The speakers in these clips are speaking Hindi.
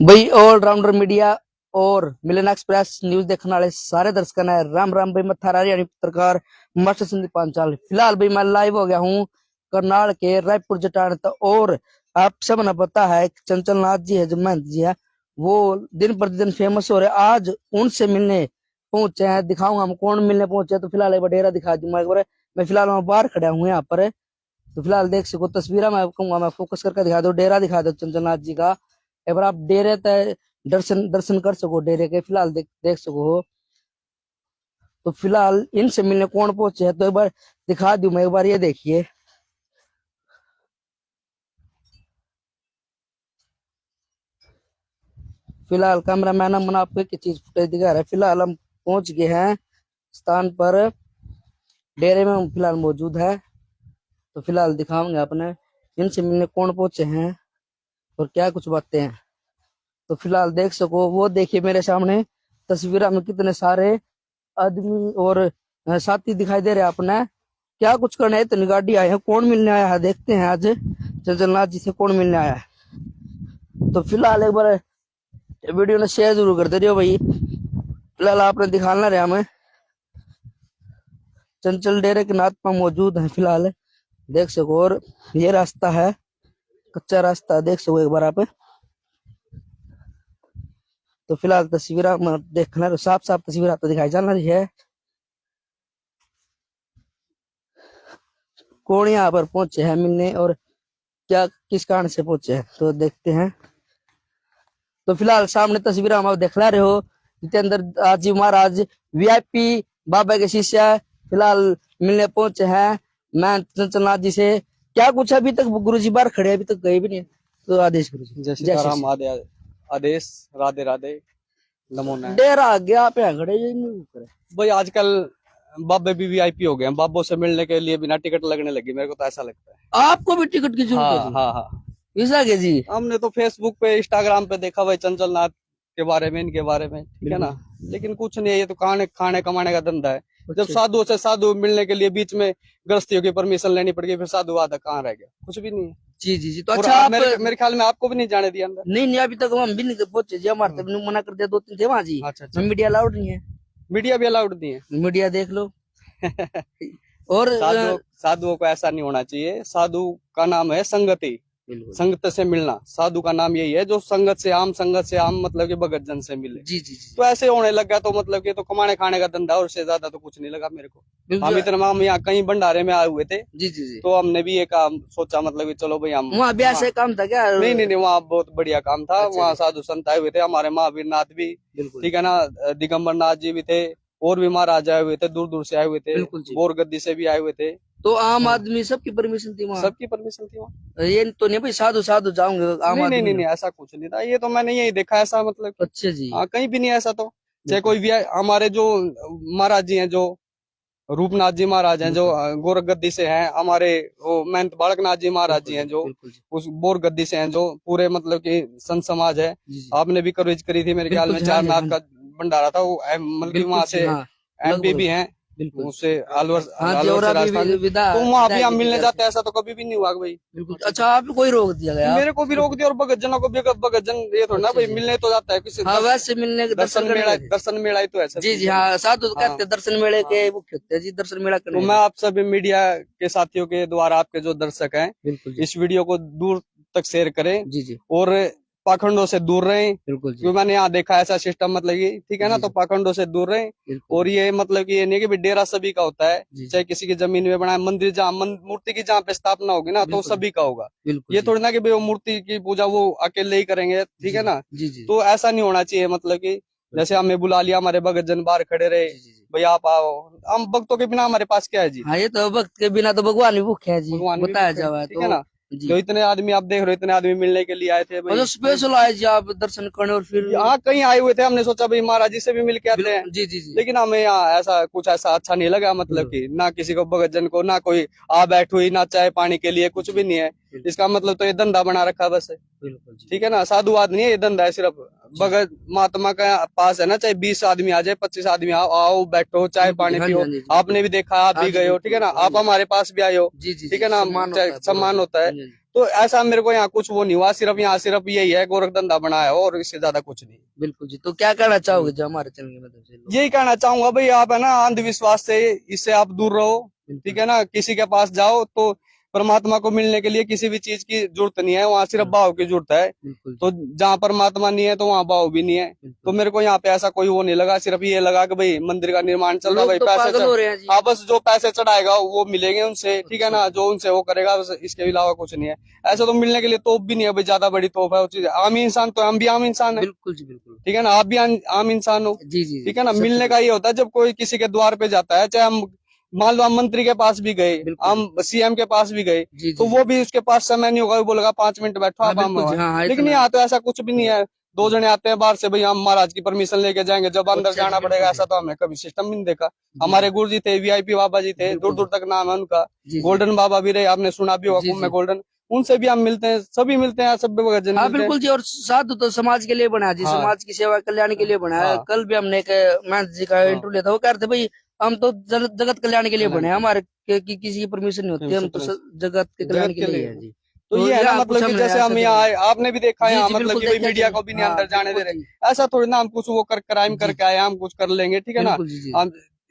भाई ऑलराउंडर मीडिया और मिलन एक्सप्रेस न्यूज देखने वाले सारे दर्शकों ने राम राम भाई मथारा यानी पत्रकार मास्टर संदीप पांचाल। फिलहाल भाई मैं लाइव हो गया हूँ करनाल के रायपुर जटान तो। और आप सब ने पता है चंचल नाथ जी है जो महंत जी है वो दिन प्रतिदिन फेमस हो रहे। आज उनसे मिलने पहुंचे हैं, दिखाऊंगा हम कौन मिलने पहुंचे। तो फिलहाल एक बार डेरा दिखा दूंगा एक बार। मैं फिलहाल वहां बाहर खड़ा हूँ यहाँ पर, तो फिलहाल देख सको तस्वीर मैं कहूंगा, मैं फोकस करके दिखा दो, डेरा दिखा दो चंचल नाथ जी का। एक बार आप डेरे तय दर्शन दर्शन कर सको डेरे के, फिलहाल देख सको। तो फिलहाल इनसे मिलने कौन पहुंचे हैं तो एक बार दिखा दूं मैं, एक बार ये देखिए। फिलहाल कैमरा मैन हम आपको एक चीज फुटेज दिखा रहा है। फिलहाल हम पहुंच गए हैं स्थान पर, डेरे में हम फिलहाल मौजूद है। तो फिलहाल दिखाऊंगे अपने इनसे मिलने कौन पहुंचे हैं और क्या कुछ बातें हैं। तो फिलहाल देख सको, वो देखिए मेरे सामने तस्वीर में कितने सारे आदमी और साथी दिखाई दे रहे हैं अपने। क्या कुछ करना है, इतनी गाड़ी आए हैं, कौन मिलने आया है देखते हैं आज चंचलनाथ जी से कौन मिलने आया है। तो फिलहाल एक बार वीडियो ने शेयर जरूर कर दे रही हो भाई। फिलहाल आपने दिखाना रहा हमें चंचल डेरे के नाथ पर मौजूद है फिलहाल, देख सको। और ये रास्ता है कच्चा रास्ता, देख सको एक बार आप। तो फिलहाल तस्वीर देखना साफ साफ तस्वीर आपको दिखाई जाना रही है कौन यहाँ पर पहुंचे हैं मिलने और क्या किस कारण से पहुंचे हैं, तो देखते हैं। तो फिलहाल सामने तस्वीर हम आप दिखला रहे हो जितेंद्र आज जी महाराज वीआईपी बाबा के शिष्य फिलहाल मिलने पहुंचे हैं मैं चंचलनाथ जी से। क्या कुछ अभी तक गुरु जी बाहर खड़े, अभी तक गए भी नहीं। तो आदेश गुरु जी। जय सीताराम। आदेश राधे राधे नमो नारायण। डेरा आ गया आप यहाँ खड़े ये नहीं करे। भाई आजकल बाबे भी वीआईपी हो गए हैं, बाबों से मिलने के लिए बिना टिकट लगने लगी, मेरे को तो ऐसा लगता है। आपको भी टिकट की जरूरत है हाँ जी? हाँ हाँ, ऐसा के जी? हमने तो फेसबुक पे इंस्टाग्राम पे देखा भाई चंचल नाथ के बारे में, इनके बारे में, ठीक है ना। लेकिन कुछ नहीं है, ये तो खाने कमाने का धंधा है। जब साधुओं से साधु मिलने के लिए बीच में गृहस्थियों की परमिशन लेनी पड़ गई, फिर साधु आधा कहाँ रह गया, कुछ भी नहीं है। जी जी जी। तो अच्छा आप मेरे ख्याल में आपको भी नहीं जाने दिया अंदर। नहीं अभी तक हम भी नहीं पहुंचे जी, हमारे तक मना कर दिया 2-3 थे वहां जी। अच्छा, मीडिया अलाउड नहीं है। मीडिया भी अलाउड नहीं है। मीडिया देख लो। और साधुओं को ऐसा नहीं होना चाहिए। साधु का नाम है संगति, संगत से मिलना। साधु का नाम यही है जो संगत से आम मतलब कि भगत जन से मिले। जी जी जी। तो ऐसे होने लगा तो मतलब कि तो कमाने खाने का धंधा, और से ज्यादा तो कुछ नहीं लगा मेरे को। हम इतना हम यहाँ कहीं भंडारे में आए हुए थे। जी जी जी। तो हमने भी ये काम सोचा मतलब कि चलो भाई हम वहाँ ब्याह से काम था क्या? नहीं, वहाँ बहुत बढ़िया काम था। वहाँ साधु संत आए हुए थे, हमारे महावीर नाथ भी, ठीक है ना, दिगंबर नाथ जी भी थे, और भी महाराज आए हुए थे, दूर दूर से आए हुए थे, गौर गद्दी से भी आए हुए थे। तो आम आदमी सबकी परमिशन थी वहाँ? सबकी परमिशन थी वहाँ। ये तो नहीं भाई साधु साधु जाऊंगे आम आदमी? नहीं, ऐसा कुछ नहीं था। ये तो मैंने यही देखा ऐसा, मतलब अच्छा जी। हाँ, कहीं भी नहीं ऐसा। तो चाहे कोई भी हमारे जो महाराज जी हैं, जो रूपनाथ जी महाराज हैं, जो गोरख गद्दी से हैं, हमारे वो महंत बालकनाथ जी महाराज जी हैं, जो उस बोर गद्दी से हैं, जो पूरे मतलब कि संत समाज है। आपने भी कवरेज करी थी मेरे ख्याल में, चारनाथ का भंडारा था वो, मतलब वहाँ से एमपी भी हैं, उससे अलवर से राजस्थान। तो वहाँ भी हम मिलने जाते हैं, ऐसा तो कभी भी नहीं हुआ भाई। अच्छा आप कोई रोक दिया गया? मेरे को भी रोक दिया, और भगत जनों को भी। भगत जन ये थोड़ा ना भाई मिलने तो जाता है किसी। हाँ, वैसे मिलने के दर्शन मेला ही तो ऐसा। जी जी हाँ, साधु तो कहते हैं दर्शन मेले के मुख्य होते हैं जी, दर्शन मेला करने। तो मैं आप सभी मीडिया के साथियों के द्वारा, आपके जो दर्शक हैं, इस वीडियो को दूर तक शेयर करें जी जी, और पाखंडों से दूर रहें। बिल्कुल, क्योंकि मैंने यहाँ देखा ऐसा सिस्टम, मतलब ये ठीक है ना। तो पाखंडों से दूर रहें। और ये मतलब कि ये नहीं कि डेरा सभी का होता है, चाहे किसी की जमीन में बनाए मंदिर, जहाँ मूर्ति की जहाँ पे स्थापना होगी ना, तो सभी का होगा। ये थोड़ी ना कि भाई वो मूर्ति की पूजा वो अकेले ही करेंगे, ठीक है ना। तो ऐसा नहीं होना चाहिए। मतलब की जैसे हमें बुला लिया, हमारे भगत जन बाहर खड़े रहे, भाई आप आओ। हम भक्तों के बिना हमारे पास क्या है जी? हाँ, ये तो भक्त के बिना तो भगवान भी भूखे है जी, बताया जावा, ठीक है ना। जो इतने आदमी आप देख रहे हो, इतने आदमी मिलने के लिए आए थे भाई, स्पेशल आए जी आप दर्शन करने। और फिर यहाँ कहीं आए हुए थे, हमने सोचा भाई महाराज जी से भी मिल के आते हैं। जी जी जी। लेकिन हमें यहाँ ऐसा कुछ ऐसा अच्छा नहीं लगा, मतलब कि ना किसी को भगत जन को, ना कोई आ बैठ हुई, ना चाय पानी के लिए, कुछ भी नहीं है। इसका मतलब तो ये धंधा बना रखा बस, ठीक है ना। साधुवाद नहीं है, ये धंधा है सिर्फ। भगत महात्मा का पास है ना, चाहे 20 आदमी आ जाए, 25 आदमी आओ बैठो, चाय पानी पियो। आपने भी देखा, आप भी गए हो, ठीक है ना। आप हमारे पास भी आए हो, ठीक है ना। सम्मान होता है। तो ऐसा मेरे को यहाँ कुछ वो नहीं हुआ, सिर्फ यहाँ सिर्फ यही है गोरख धंधा बनाया हो और इससे ज्यादा कुछ नहीं। बिल्कुल जी। तो क्या कहना चाहोगे जो हमारे चैनल के माध्यम से लोग? यही कहना चाहूंगा भाई, आप है ना अंधविश्वास से इससे आप दूर रहो, ठीक है ना। किसी के पास जाओ तो परमात्मा को मिलने के लिए किसी भी चीज की जरूरत नहीं है, वहाँ सिर्फ भाव की जरूरत है। तो जहाँ परमात्मा नहीं है तो वहाँ भाव भी नहीं है। तो मेरे को यहाँ पे ऐसा कोई वो नहीं लगा, सिर्फ ये लगा कि भाई मंदिर का निर्माण चल रहा है, भाई पैसे हाँ बस जो पैसे चढ़ाएगा वो मिलेंगे उनसे, ठीक है ना, जो उनसे वो करेगा, बस इसके अलावा कुछ नहीं है। ऐसा तो मिलने के लिए तोप भी नहीं है भाई, ज्यादा बड़ी तोप है वो चीज। आम इंसान तो हम भी आम इंसान है, बिल्कुल जी बिल्कुल, ठीक है ना, आप भी आम इंसान हो, जी जी, ठीक है ना। मिलने का ये होता है जब कोई किसी के द्वार पे जाता है, चाहे हम मान लो हम मंत्री के पास भी गए, हम सीएम के पास भी गए, तो वो भी उसके पास समय नहीं होगा, वो बोलेगा 5 मिनट बैठो आप, लेकिन यहाँ तो ऐसा कुछ भी नहीं है। 2 जने आते हैं बाहर से, भाई हम महाराज की परमिशन लेके जाएंगे, जब अंदर जाना पड़ेगा, ऐसा तो हमने कभी सिस्टम भी नहीं देखा। हमारे गुरु जी थे, वीआईपी बाबा जी थे, दूर दूर तक नाम है उनका, गोल्डन बाबा भी रहे, आपने सुना भी होगा कुंभ में गोल्डन, उनसे भी हम मिलते हैं, सभी मिलते हैं, सब जन। हाँ बिल्कुल जी। और साधु तो समाज के लिए बना जी, समाज की सेवा कल्याण के लिए बना है। कल भी हमने एक महंत जी का इंटरव्यू लिया था, वो कह रहे थे भाई हम तो जगत कल्याण के लिए बने, हमारे किसी की परमिशन नहीं होती, हम तो जगत के कल्याण के लिए है जी। तो ये है ना, मतलब कि जैसे हम यहाँ आए, आपने भी देखा है, मतलब कि मीडिया को भी नहीं अंदर जाने दे रहे। ऐसा थोड़ी ना हम कुछ वो क्राइम करके आए, हम कुछ कर लेंगे, ठीक है ना।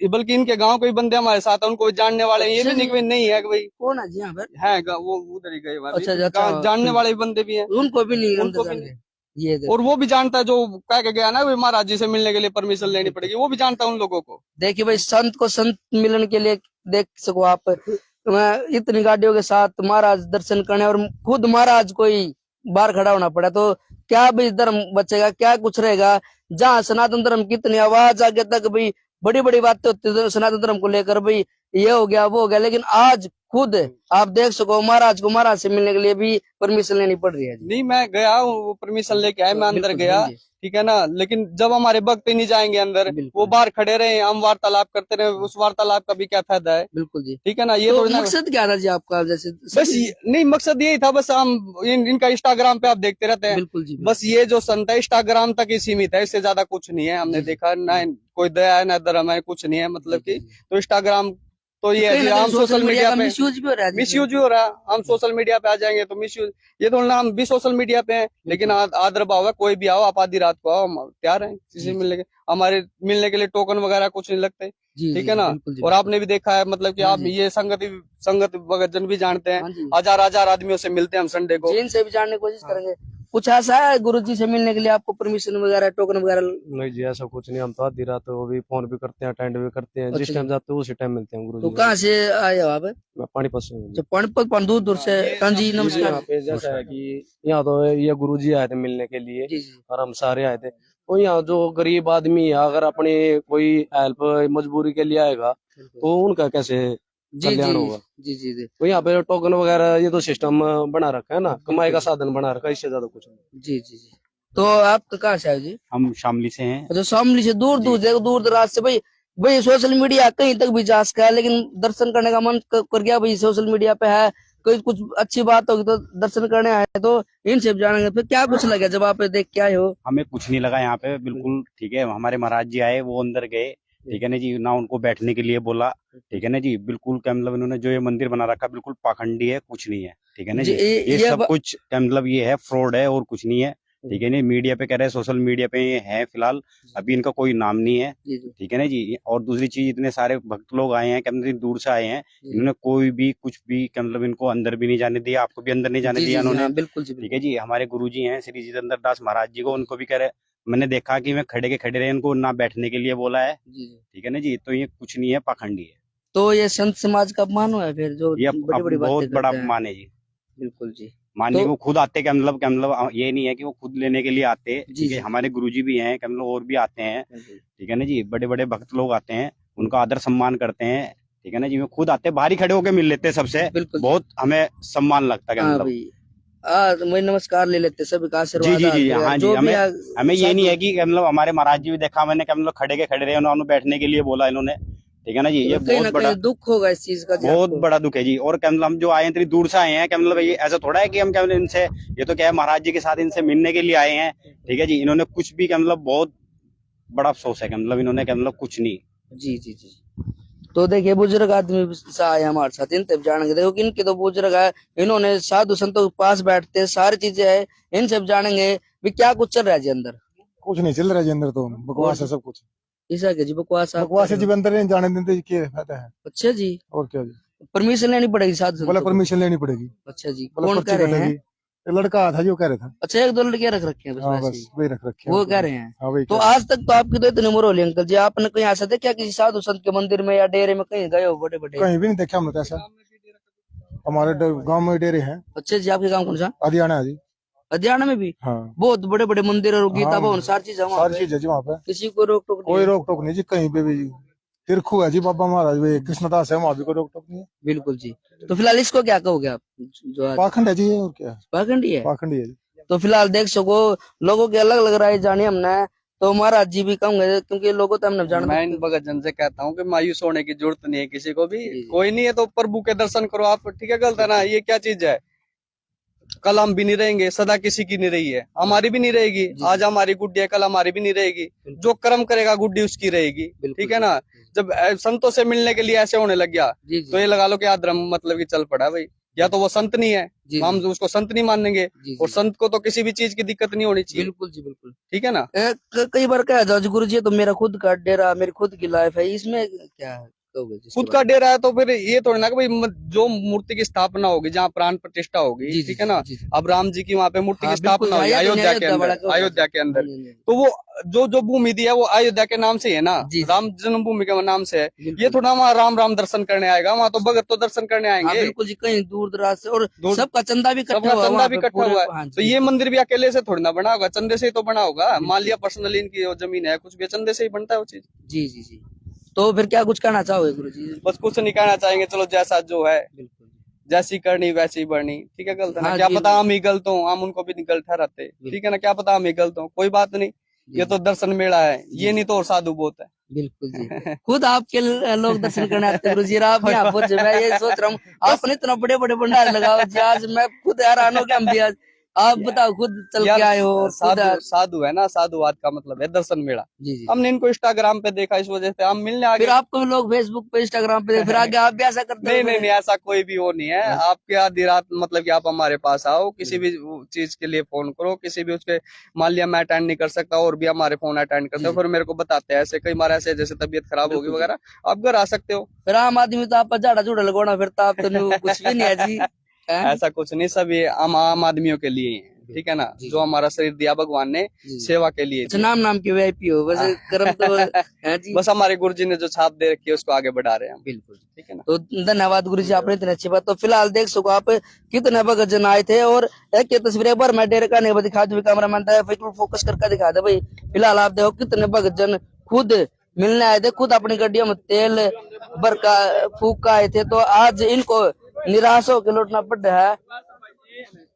बल्कि इनके गांव के बंदे हमारे साथ है, उनको जानने वाले हैं, ये भी नहीं है कि भाई कौन है जी यहाँ पर है, वो उधर ही गए, जानने वाले बंदे भी हैं, उनको भी नहीं ये और वो भी जानता है, जो कह के गया ना भाई महाराज जी से मिलने के लिए परमिशन लेनी पड़ेगी, वो भी जानता है उन लोगों को। देखिए भाई, संत को संत मिलन के लिए देख सको आप, इतनी गाड़ियों के साथ महाराज दर्शन करने, और खुद महाराज कोई बाहर खड़ा होना पड़ा, तो क्या भाई धर्म बचेगा, क्या कुछ रहेगा। जहाँ सनातन धर्म की इतनी आवाज आगे तक भाई बड़ी बड़ी बातें होती है सनातन धर्म को लेकर, भाई ये हो गया वो हो गया, लेकिन आज खुद आप देख सको महाराज को महाराज से मिलने के लिए भी परमिशन लेनी पड़ रही है। नहीं मैं गया वो परमिशन लेके आया, मैं अंदर गया, ठीक है ना, लेकिन जब हमारे भक्त ही नहीं जाएंगे अंदर, वो बाहर खड़े रहे, हम वार्तालाप करते रहे, उस वार्तालाप का भी क्या फायदा है। बिल्कुल जी, ठीक है ना। ये तो मकसद क्या था जी आपका? जैसे बस नहीं, मकसद यही था, बस हम इनका इंस्टाग्राम पे आप देखते रहते हैं, बिल्कुल जी, बस ये जो संत है इंस्टाग्राम तक ही सीमित है, इससे ज्यादा कुछ नहीं है। हमने देखा ना कोई दया है ना धर्म है, कुछ नहीं है, मतलब की तो इंस्टाग्राम तो ये है, हम सोशल मीडिया पे मिसयूज भी हो रहा है, हम सोशल मीडिया पे आ जाएंगे तो मिसयूज, ये तो हम भी सोशल मीडिया पे हैं, लेकिन आदर भाव है, कोई भी आओ आप आधी रात को आओ, हम तैयार हैं किसी मिलने के, हमारे मिलने के लिए टोकन वगैरह कुछ नहीं लगते, ठीक है ना। और आपने भी देखा है, मतलब कि आप ये संगत वगैरह भी जानते हैं, हजार आदमियों से मिलते हैं हम संडे को, जिनसे भी जानने की कोशिश करेंगे। कुछ ऐसा है गुरु जी से मिलने के लिए आपको परमिशन वगैरह टोकन वगैरह? नहीं जी, ऐसा कुछ नहीं, हम तो आधी रात वो भी फोन भी करते हैं, अटेंड भी करते हैं, जिस टाइम जाते हैं उसी टाइम मिलते हैं गुरु जी। तो कहाँ से आए हो आप? मैं पानीपत से हूँ। पानीपत दूर से। हाँ जी नमस्कार। जैसा है कि यहाँ तो ये गुरु जी आए थे मिलने के लिए और हम सारे आए थे। तो यहाँ जो गरीब आदमी है, अगर अपनी कोई हेल्प मजबूरी के लिए आएगा तो उनका कैसे कल्याण होगा। जी। तो यहाँ पे टोकन वगैरह ये तो सिस्टम बना रखा है ना, कमाई का साधन बना रखा है, इससे ज्यादा कुछ नहीं। जी। तो आप कहाँ से आए जी? हम शामली से हैं। अच्छा, शामली से दूर दराज से। भाई सोशल मीडिया कहीं तक भी जा सका है, लेकिन दर्शन करने का मन कर गया, भाई सोशल मीडिया पे है, कोई कुछ अच्छी बात होगी तो दर्शन करने आए, तो इनसे जानेंगे। फिर क्या कुछ लगा जब आप देख के आए हो? हमें कुछ नहीं लगा यहाँ पे, बिल्कुल ठीक है। हमारे महाराज जी आए, वो अंदर गए, ठीक है ना जी, ना उनको बैठने के लिए बोला, ठीक है ना जी, बिल्कुल क्या मतलब इन्होंने जो ये मंदिर बना रखा बिल्कुल पाखंडी है, कुछ नहीं है, ठीक है ना जी। ये सब कुछ क्या मतलब ये है फ्रॉड है और कुछ नहीं है, ठीक है ना। मीडिया पे कह रहे हैं, सोशल मीडिया पे ये है फिलहाल, अभी इनका कोई नाम नहीं है, ठीक है ना जी। और दूसरी चीज, इतने सारे भक्त लोग आए हैं, क्या मतलब दूर से आए हैं, इन्होंने कोई भी कुछ भी क्या मतलब इनको अंदर भी नहीं जाने दिया, आपको भी अंदर नहीं जाने दिया इन्होंने, बिल्कुल ठीक है जी। हमारे गुरु जी हैं श्री जितेंद्र दास महाराज जी को, उनको भी कह रहे, मैंने देखा कि मैं खड़े रहे, इनको ना बैठने के लिए बोला है, ठीक है ना जी। तो ये कुछ नहीं है, पाखंडी है। तो ये संत समाज का अपमान हुआ है फिर, जो बड़ी बहुत बड़ा अपमान है जी। बिल्कुल जी। मानने वो खुद आते, क्या मतलब ये नहीं है कि वो खुद लेने के लिए आते, ठीक है। हमारे गुरुजी भी हैं, क्या मतलब और भी आते हैं, ठीक है ना जी। बड़े बड़े भक्त लोग आते हैं, उनका आदर सम्मान करते हैं, ठीक है ना जी। वो खुद आते, बाहर ही खड़े होकर मिल लेते सबसे, बहुत हमें सम्मान लगता है, मैं नमस्कार ले लेते सभी का आशीर्वाद। जी हाँ जी। हमें ये नहीं है कि मतलब हमारे महाराज जी भी देखा मैंने, क्या मतलब खड़े रहे, उन्होंने बैठने के लिए बोला इन्होंने, ठीक है ना जी। ये बहुत बड़ा दुख होगा इस चीज का, बहुत बड़ा दुख है जी। और क्या मतलब हम जो आए हैं इतनी दूर से आए हैं, क्या मतलब ये ऐसा थोड़ा है कि हम क्या मतलब इनसे, ये तो क्या है महाराज जी के साथ इनसे मिलने के लिए आए हैं, ठीक है जी। इन्होंने कुछ भी क्या मतलब बहुत बड़ा अफसोस है, क्या मतलब इन्होंने क्या मतलब कुछ नहीं। जी। तो देखिए बुजुर्ग आदमी सा आए हमारे साथ, इनसे भी जानेंगे। देखो कि इनके तो बुजुर्ग है, इन्होंने साधु संतों के पास बैठते, सारी चीजें है, इनसे भी जानेंगे भी क्या कुछ चल रहा है जी अंदर। कुछ नहीं चल रहा जी अंदर, तो बकवास है सब कुछ। ऐसा क्या जी? बकवास बकवास है जी, अंदर नहीं जाने देते जी, क्या फायदा है। अच्छा जी, और क्या जी, परमिशन लेनी पड़ेगी साधु संतों बोला को? परमिशन लेनी पड़ेगी। अच्छा जी, बोला कौन पर्ची कह रहे हैं? कटेगी। ये लड़का था जो कह रहा था। अच्छा, एक दो लड़कियां रख रखे हैं बस हाँ वैसे बस ही। वही रख रखे हैं। वो कह रहे हैं। हाँ वही तो कह रहे हैं। आज तक तो आपकी तो इतनी उम्र होली अंकल जी, आपने कहीं ऐसा देखा किसी साधु संत के मंदिर में या डेरे में कहीं गए हो बड़े बड़े? कहीं भी नहीं देखा हमने तो ऐसा। हमारे गांव में डेरे हैं। अच्छा जी, आपके गाँव कौन सा? हरियाणा है जी। हरियाणा में भी हाँ बहुत बड़े बड़े मंदिर और गीता हाँ, भवन सारी चीजें वहाँ सारी पे। चीज है जी वहाँ पे, किसी को रोक टोक कोई नहीं है? रोक टोक नहीं जी कहीं पे भी जी। तिरखू है जी बाबा महाराज, वे कृष्णदास है, वहाँ भी कोई रोक टोक नहीं है। बिल्कुल जी। तो फिलहाल इसको क्या कहोगे आप जो आज पाखंड है जी ये, और क्या है। पाखंडी है? पाखंडी है जी। तो फिलहाल देख सको लोगों के अलग अलग राय जानी हमने, तो महाराज जी भी कहूंगे क्योंकि लोगों तो हमने जान। मैं इन भगत जन से कहता हूँ कि मायूस होने की जरूरत नहीं है किसी को भी। जी। कोई नहीं है तो प्रभु के दर्शन करो आप, ठीक है? गलत है ना? ये क्या चीज है? कल हम भी नहीं रहेंगे, सदा किसी की नहीं रही है, हमारी भी नहीं रहेगी। आज हमारी गुड्डी है, कल हमारी भी नहीं रहेगी। जो कर्म करेगा गुड्डी उसकी रहेगी, ठीक है ना? जब संतों से मिलने के लिए ऐसे होने लग गया तो ये लगा लो कि आधर्म मतलब कि चल पड़ा भाई। या तो वो संत नहीं है, हम उसको संत नहीं मानेंगे, और संत को तो किसी भी चीज की दिक्कत नहीं होनी चाहिए। बिल्कुल जी बिल्कुल, ठीक है ना? कई बार कहा जाओ गुरु जी तो मेरा खुद का डेरा, मेरी खुद की लाइफ है, इसमें क्या कहोगे? खुद का डेरा है तो फिर ये थोड़ी ना कि भाई जो मूर्ति की स्थापना होगी, जहाँ प्राण प्रतिष्ठा होगी, ठीक है ना? अब राम जी की वहाँ पे मूर्ति की स्थापना हुई अयोध्या के अंदर, अयोध्या के अंदर, तो वो जो भूमि दी है वो अयोध्या के नाम से है ना, राम जन्मभूमि के नाम से है। ये थोड़ा वहाँ राम राम दर्शन करने आएगा, वहाँ तो भगत तो दर्शन करने आएंगे। बिल्कुल जी, कहीं दूर दराज से, और सबका चंदा भी इकट्ठा हुआ है। तो ये मंदिर भी अकेले से थोड़ी ना बना होगा, चंदे से ही तो बना होगा। मान लिया पर्सनली इनकी जो जमीन है, कुछ भी चंदे से ही बनता है वो चीज। जी जी जी। तो फिर क्या कुछ कहना चाहोगे गुरु जी? बस कुछ नहीं कहना चाहेंगे, चलो जैसा जो है बिल्कुल, जैसी करनी वैसी बढ़नी, ठीक है? गलत है ना? हाँ क्या जी, पता हम ही गलत हो, हम उनको भी नहीं गलत ठहराते, ठीक है ना? क्या पता हम ही गलत हो, कोई बात नहीं। ये तो दर्शन मेला है, ये नहीं तो और साधु बहुत है। बिल्कुल जी। खुद आपके लोग दर्शन करने आते गुरु जी, आप यहाँ पहुंचे। मैं ये सोच रहा हूँ आपने इतना बड़े बड़े भंडार लगाओ जी, आज मैं खुद हैरान हो गया। हम भी आज आप बताओ, खुद चल के आए हो। साधु है ना, साधुवाद का मतलब है दर्शन मेला। जी जी। हमने इनको इंस्टाग्राम पे देखा, इस वजह से हम मिलने आ गए। फिर आपको भी लोग फेसबुक पे, इंस्टाग्राम पे, फिर आगे आप भी ऐसा करते हो? नहीं, ऐसा कोई भी वो नहीं है। आपके आधी रात मतलब कि आप हमारे पास आओ, किसी भी चीज के लिए फोन करो, किसी भी उसके, मान लिया मैं अटेंड नहीं कर सकता और भी हमारे फोन अटेंड करते हो, फिर मेरे को बताते हैं ऐसे, कई बार ऐसे जैसे तबीयत खराब होगी वगैरह, आप घर आ सकते हो। फिर आम आदमी तो आप झाड़ा झूड़ा लगवाना, फिर तो आप तो कुछ भी नहीं है जी। ऐसा कुछ नहीं, सब ये आम आदमियों के लिए है, ठीक है ना? जो हमारा शरीर दिया भगवान ने सेवा के लिए। अच्छा, नाम के वीआईपी हो, वैसे कर्म तो है जी। बस हमारे गुरु जी ने जो छाप दे रखी है उसको आगे बढ़ा रहे हैं। बिल्कुल, ठीक है ना? तो धन्यवाद गुरु जी, आपने इतनी अच्छी बात। तो फिलहाल देख सको आप कितने भगत जन आए थे, और एक तस्वीर एक बार मैं डेरे का नहीं दिखा दो, कैमरा मैन फोकस करके दिखा दे भाई। फिलहाल आप देखो कितने भगत जन खुद मिलने आए थे, खुद अपनी गड्डियों में तेल भर का फूक का आए थे। तो आज इनको निराश होकर लौटना पड़ रहा है,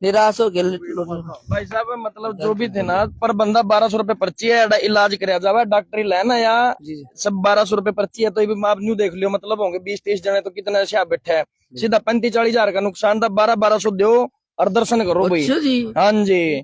निराश हो गया भाई साहब। मतलब जो भी थे ना, पर बंदा 1200 रुपए पर्ची है, इलाज कराया जावा, डॉक्टरी लेना या सब 1200 रुपए पर्ची है। तो ये आप न्यू देख लियो, मतलब होंगे 20-30 जने, तो कितना अच्छा बैठा है। सीधा 35-40 हजार का नुकसान था, 1200 दो और दर्शन करो भाई। अच्छा जी, हाँ जी।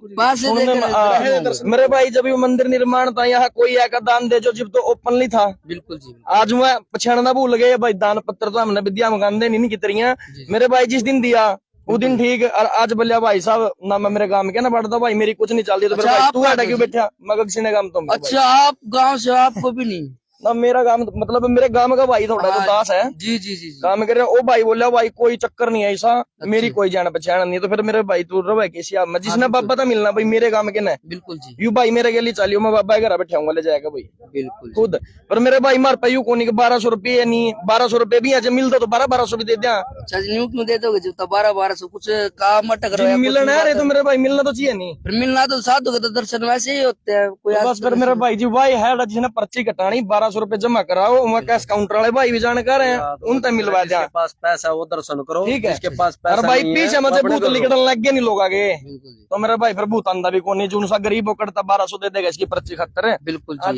मेरे भाई जब ये मंदिर निर्माण था, यहाँ कोई आकर दान दे जो, जब तो ओपनली था। बिल्कुल जी। आज मैं पछाड़ना भूल गए भाई, दान पत्र तो हमने विद्या मकान देनी नहीं की तरिया। मेरे भाई जिस दिन दिया वो दिन ठीक, और आज बोलिया भाई साहब ना, मैं मेरे गांव में क्या ना बढ़ता भाई, मेरी कुछ नहीं चलती। तो फिर भाई तू आटा क्यों बैठा? मैं किसी ने काम तो। अच्छा, आप गांव से, आपको भी नहीं ना? मेरा गांव मतलब मेरे गांव का भाई थोड़ा तो दास है जी जी जी। काम कर रहे ओ भाई बोला भाई कोई चक्कर नहीं है ऐसा, मेरी कोई जान पहचान नहीं। तो फिर मेरे भाई तू रो भाई किसी मैं जिसने बाबा था मिलना भाई मेरे गांव के ना। बिल्कुल जी। यू भाई मेरे के लिए चलियो, मैं बाबा घर बैठाऊंगा, ले जाएगा भाई। बिल्कुल खुद। पर मेरे भाई मार पायू को नहीं 1200 रुपये नहीं, 1200 रुपये भी आज मिलता तो 1200 भी दे दिया। न्यू क्यों दे दोगे जो 1200 कुछ काम अटक रहा है? मिलना है तो मेरे भाई मिलना तो चाहिए नहीं। फिर मिलना तो साधु के तो दर्शन वैसे ही होते हैं। कोई बस फिर मेरे भाई जी भाई है जिसने पर्ची कटानी 1200 रुपये जमा कराओ, मैं कैश काउंटर वाले भाई भी जानकार हैं, उनसे मिलवा दिया। पास पैसा वो दर्शन करो, ठीक है? इसके पास पैसा भाई नहीं पीछे है, मुझे भूत लिखने लग गए नहीं लोग आगे। तो मेरा भाई फिर भूत अंदा भी कौन जो सा गरीब करता 1200 दे देगा इसकी पर्ची खतर है। बिल्कुल जी।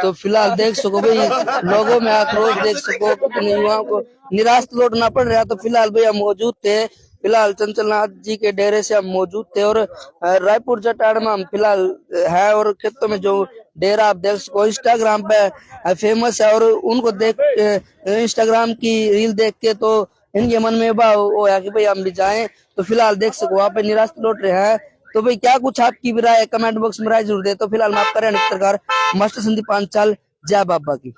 तो फिलहाल देख सको भाई, लोगों में आक्रोश देख सको, अपने युवाओं को निराश लौटना पड़ रहा। तो फिलहाल भैया मौजूद थे, फिलहाल चंचलनाथ जी के डेरे से हम मौजूद थे और रायपुर जटाड़ में हम फिलहाल है और खेतों में जो डेरा आप देख सको इंस्टाग्राम पे फेमस है और उनको देख इंस्टाग्राम की रील देख के तो इनके मन में भाव होया कि भाई हम भी जाएं। तो फिलहाल देख सको वहाँ पे निराश लौट रहे हैं। तो भाई क्या कुछ आपकी भी राय कमेंट बॉक्स में राय जरूर दे। तो फिलहाल मैं आपका पत्रकार मास्टर संदीप पांचाल, जय बाबा की।